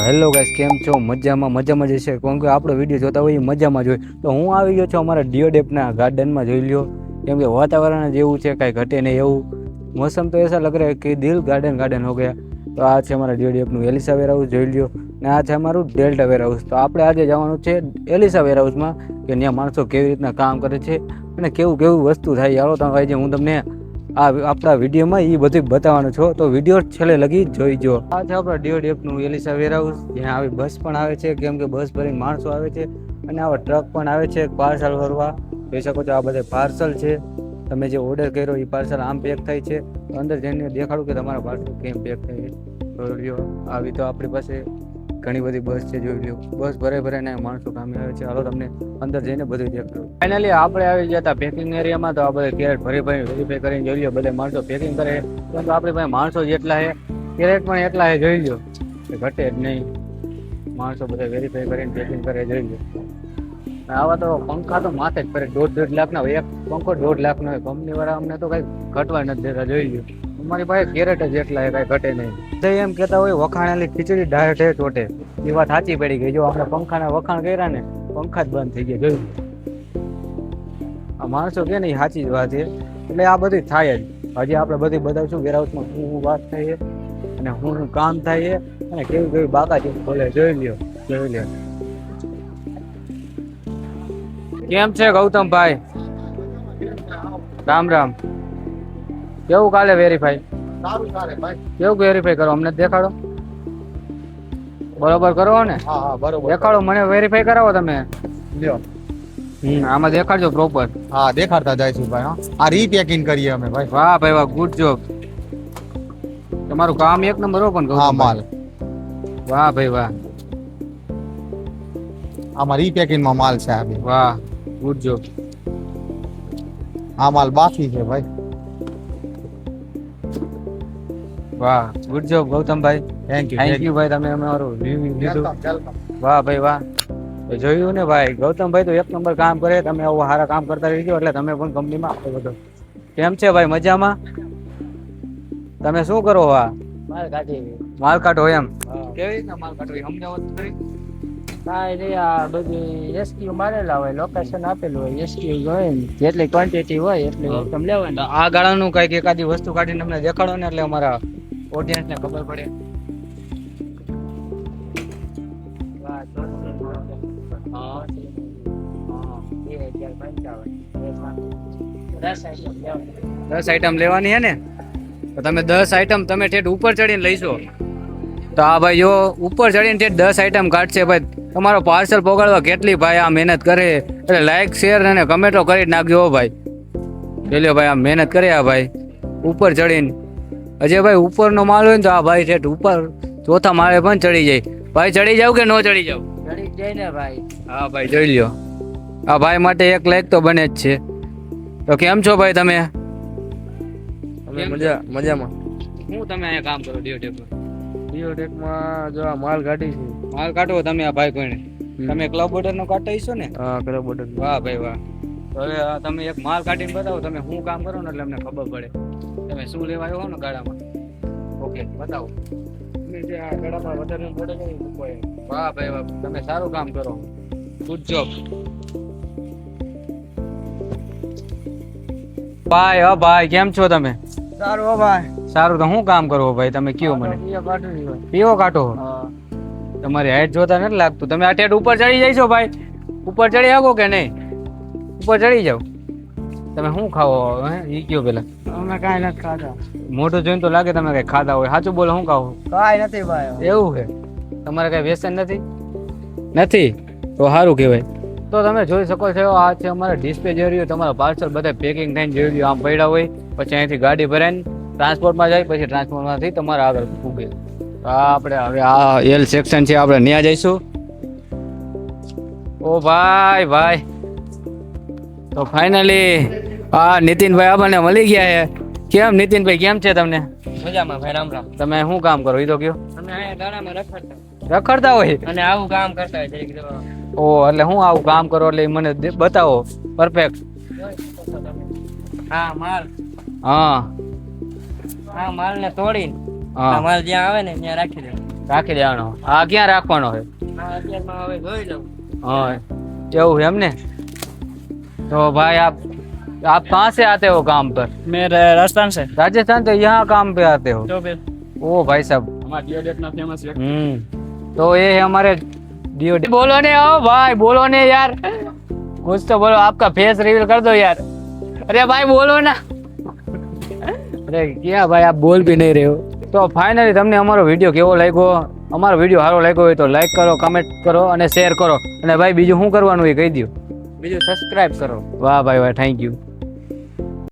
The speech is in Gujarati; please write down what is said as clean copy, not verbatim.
હેલો ગાઈસ, કેમ છો? મજામાં જ છે. કેમ કે આપણો વિડીયો જોતા હોય મજામાં જ હોય. તો હું આવી ગયો છું અમારા ડીઓડેપના ગાર્ડનમાં. જોઈ લ્યો, કેમ કે વાતાવરણ જ એવું છે, કાંઈ ઘટે નહીં એવું. मौसम तो ऐसा लग रहा है कि दिल गार्डन गार्डन हो गया. તો આ છે અમારા ડીઓડીએફનું એલિસા વેર હાઉસ. જોઈ લ્યો, ને આ છે અમારું ડેલ્ટા વેર હાઉસ. તો આપણે આજે જવાનું છે એલિસા વેર હાઉસમાં, કે ત્યાં માણસો કેવી રીતના કામ કરે છે અને કેવું કેવું વસ્તુ થાય. ચાલો તો ભાઈ, હું તમને આપણા વિડીયોમાં એ બધું બતાવવાનું છો, તો વિડીયો છેલ્લે લગી જોઈજો. આ છે આપણા ડીઓડીએફનું એલિસા વેર હાઉસ, જ્યાં આવી બસ પણ આવે છે, કેમ કે બસ ભરીને માણસો આવે છે અને આવા ટ્રક પણ આવે છે પાર્સલ ભરવા. જોઈ શકો છો, આ બધા પાર્સલ છે. તમે જે ઓર્ડર કર્યો એ પાર્સલ આમ પેક થાય છે. અંદર જઈને દેખાડું કે તમારા પાર્સલ કેમ પેક થાય છે. જોઈ લ્યો, આવી તો આપણી પાસે ઘણી બધી બસ છે. જોઈ લ્યો, બસ ભરે ને માણસો કામે આવે છે. હાલો તમને અંદર જઈને બધું દેખાડું. ફાઇનલી આપણે આવી ગયા હતા પેકિંગ એરિયામાં. તો આ બધા કેરેટ ભરી વેરીફાઈ કરીને જોઈ લ્યો, બધા માણસો પેકિંગ કરે. પરંતુ આપણી પાસે માણસો જેટલા છે, કેરેટ પણ એટલા છે. જોઈ લ્યો, ઘટે જ નહીં. માણસો બધા વેરીફાઈ કરીને પેકિંગ કરે. જોઈ લ્યો, આવા તો પંખા તો માથે જ ફરે. 1.5 લાખનો એક પંખો 1.5 લાખનો હોય. કંપની વાળા અમને તો કઈ ઘટવા નથી દેતા. જોઈ લ્યો, અમારી પાસે કેરેટ જ એટલા કઈ ઘટે નહીં. એમ કેતા હોય વખાણેલી ખીચડી ડાયટ ચોટે, એ વાત સાચી પડી ગઈ. જો આપણે પંખાના વખાણ કર્યા ને, પંખા જ બંધ થઈ ગયા. જોયું, આ માણસો કે ને એ સાચી જ વાત છે. એટલે આ બધી થાય જ. હજી આપણે બધી બતાવશું વેરહાઉસમાં શું વાત થાય છે અને શું કામ થાય છે અને કેવી કેવી બાકાજી ખોલે. જોઈ લ્યો, જોઈ લ્યો. કેમ છે ગૌતમભાઈ? રામ રામ. કેવું કાલે વેરીફાઈ? સારું ચાલે ભાઈ. કેવું વેરીફાઈ કરો? અમને દેખાડો. બરોબર કરો ને? હા હા બરોબર. દેખાડો, મને વેરીફાઈ કરાવો તમે. લ્યો, આમાં દેખાડજો પ્રોપર. હા દેખાડતા જાય છે ભાઈ. હા, આ રીપેકિંગ કરીએ અમે ભાઈ. વાહ ભાઈ વાહ, ગુડ જોબ. તમારું કામ એક નંબર હો. પણ હા માલ. વાહ ભાઈ વાહ. આમાં રીપેકિંગ માં માલ છે. આ વાહ, ગુડ જોબ. આ માલ બાકી છે ભાઈ. વાહ, good job Gautambhai. Thank thank you ભાઈ, તમે અમારું રિવ્યુ લીધું. વેલકમ. વાહ ભાઈ વાહ. જોયું ને ભાઈ, ગૌતમભાઈ તો એક નંબર કામ કરે. તમે આવું સારા કામ કરતા રહીજો, એટલે તમે પણ કંપનીમાં આગળ વધો. કેમ છે ભાઈ, મજામાં? તમે શું કરો? માલ કાઢો એમ? કેવી રીતના માલ કાઢો સમજાવો તો ખરી. કાંઈ નહીં, આ બધી એસક્યુ મારેલા હોય, લોકેશન આપેલું હોય, એસક્યુ હોય ને જેટલી ક્વોન્ટિટી હોય એટલી તમે લેવાની. આ ગાળાનું કઈક એકાદી વસ્તુ કાઢીને અમને દેખાડો ને, એટલે અમારા ઓડિયન્સ ને ખબર પડે. હા, 10 આઈટમ લેવાની હે ને? તો તમે 10 આઈટમ તમે ઠેઠ ઉપર ચડીને લઈશો. તો આ ભાઈ જો ઉપર ચડીને ઠેઠ 10 આઈટમ કાઢશે. ભાઈ તમારો પાર્સલ પહોંચાડવા કેટલી ભાઈ આ મહેનત કરે. એટલે લાઈક શેર અને કમેન્ટો કરી નાખજો ભાઈ. પેલો ભાઈ આ મહેનત કરે આ ભાઈ ઉપર ચડીને. અજય ભાઈ ઉપરનો માલ હોય ને તો આ ભાઈ ઠેઠ ઉપર ચોથા માળે પણ ચડી જાય. ભાઈ ચડી જાવ કે ન ચડી જાવ? ચડી જાય ને ભાઈ. હા ભાઈ, જોઈ લ્યો, આ ભાઈ માટે એક લાઈક તો બને જ છે. તો કેમ છો ભાઈ તમે? મજામાં. હું તમે અહીંયા કામ કરો ડીઓટેકમાં? ડીઓટેકમાં જો આ માલ કાઢી છે. માલ કાઢો તમે આ ભાઈ કોઈને? તમે ક્લબ ઓર્ડરનો કાઢતા હશો ને? હા, કરો બોર્ડર. વાહ ભાઈ વાહ. તો હવે તમે એક માલ કાઢીને બતાવો, તમે શું કામ કરો ને, એટલે અમને ખબર પડે તમે શું લેવા આવ્યો ને ગાડામાં. ઓકે, બતાવો. જે આ ગળામાં વધારે બોર્ડર નહીં મૂકવાય. વાહ ભાઈ વાહ, તમે સારું કામ કરો. ગુડ જોબ ભાઈ. હા ભાઈ, કેમ છો તમે? સારું હો ભાઈ. સારું. તો શું કામ કરો ભાઈ તમે? કયો મને. પીવો કાઢો. તમારી હાઈટ જોતા નથી લાગતું. તમે આ ઠેઠ ઉપર ચડી જઈશો ભાઈ? ઉપર ચડી શકો કે નહીં? ઉપર ચડી જાવ. તમે શું ખાવો હે ઈ કયો પેલા? અમે કાંઈ નથી ખાતા. મોઢું જોઈને તો લાગે તમે કઈ ખાતા હોય. સાચું બોલો, શું ખાવો? કાંઈ નથી ભાઈ. એવું છે? તમારે કઈ વ્યસન નથી? નથી તો સારું કહેવાય. તો તમે જોઈ શકો છો, આ છે અમારા ડિસ્પ્લે જોઈ રહ્યો. તમારા પાર્સલ બધા પેકિંગ થઈને જોઈ રહ્યો આમ પડ્યા હોય. પછી અહીંથી ગાડી ભરાઈને ટ્રાન્સપોર્ટમાં જાય, પછી ટ્રાન્સપોર્ટમાંથી તમારા આગળ પૂગે. આપણે હવે આ એલ સેક્શન છે, આપણે ત્યાં જઈશું. ઓ ભાઈ ભાઈ, તો ફાઇનલી હા નીતિનભાઈ આપણને મળી ગયા છે. કેમ નીતિનભાઈ, કેમ છે તમને? મજામાં ભાઈ. રામ રામ. તમે શું કામ કરો એ તો કયો? અમે અહીંયા ગાડામાં રખડતા રખડતા હોય અને આવું કામ કરતા હોય છે. ઓ, એટલે હું આવું કામ કરો એટલે મને બતાવો પરફેક્ટ. હા માલ. હા હા માલ ને તોડીને હા માલ જ્યાં આવે ને ત્યાં રાખી દે. રાખી દેવાનો. આ ક્યાં રાખવાનો છે? અત્યારમાં હવે જોઈ લઉં. हाँ એવું है हमने तो भाई आप कहाँ से आते हो काम पर? मैं राजस्थान से राजस्थान तो यहाँ काम पे आते हो? तो फिर ओ भाई साहब हमारा डियोडेट ना फेमस है तो ये है हमारे डियो. बोलो ने ओ भाई बोलो ने यार कुछ तो बोलो. आपका फेस रिवील कर दो यार. अरे भाई बोलो ना. अरे क्या भाई आप बोल भी नहीं रहे हो. તો ફાઇનલી તમને અમારો વિડીયો કેવો લાગ્યો? અમારો વિડીયો સારો લાગ્યો હોય તો લાઈક કરો, કમેન્ટ કરો અને શેર કરો. અને ભાઈ બીજું શું કરવાનું એ કહી દો. બીજું સબસ્ક્રાઇબ કરો. વાહ ભાઈ વાહ, થેન્ક યુ.